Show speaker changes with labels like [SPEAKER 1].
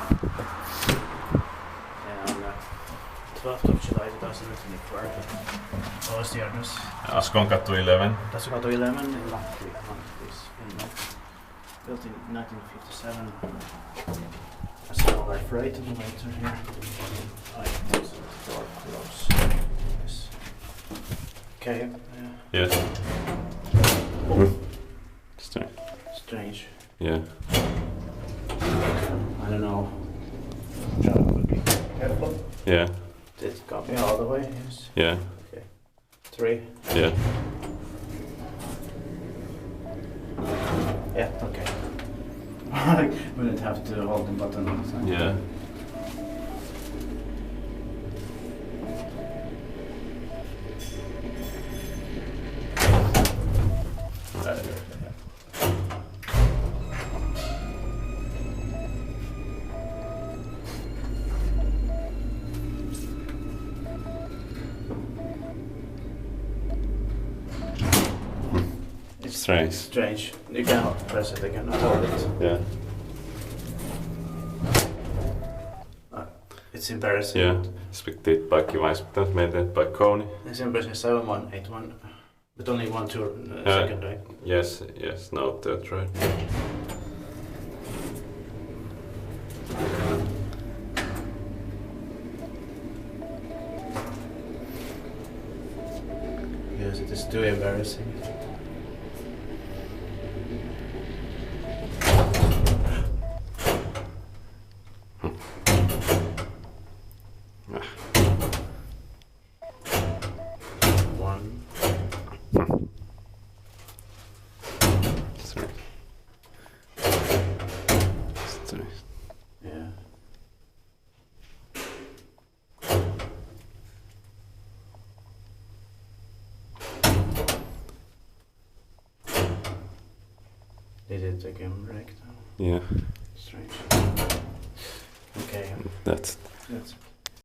[SPEAKER 1] On 12th of July 2024. What was the address?
[SPEAKER 2] Askonkatu 11.
[SPEAKER 1] Askonkatu 11 in Lahti, Finland. Built in 1957. That's all I've written later here. I close the door close. Yes. Okay.
[SPEAKER 2] Yes.
[SPEAKER 1] Oh.
[SPEAKER 2] Strange.
[SPEAKER 1] Strange.
[SPEAKER 2] Yeah.
[SPEAKER 1] I don't know. John would be careful.
[SPEAKER 2] Yeah.
[SPEAKER 1] Did it copy all the way? Yes.
[SPEAKER 2] Yeah.
[SPEAKER 1] Okay. 3.
[SPEAKER 2] Yeah.
[SPEAKER 1] Yeah, okay. I wouldn't have to hold the button all the time.
[SPEAKER 2] Yeah.
[SPEAKER 1] It's
[SPEAKER 2] Strange.
[SPEAKER 1] Strange. You cannot press it, you cannot hold it.
[SPEAKER 2] Yeah.
[SPEAKER 1] It's embarrassing.
[SPEAKER 2] Yeah. Spektid kaikki vaispität meitä by Kone.
[SPEAKER 1] It's embarrassing. 7181. But only 1 second, right?
[SPEAKER 2] Yes, no, that's right.
[SPEAKER 1] Yes, it is too embarrassing. One.
[SPEAKER 2] Sorry.
[SPEAKER 1] Yeah. Did it again break now?
[SPEAKER 2] Yeah.
[SPEAKER 1] Strange. Okay.
[SPEAKER 2] That's
[SPEAKER 1] That's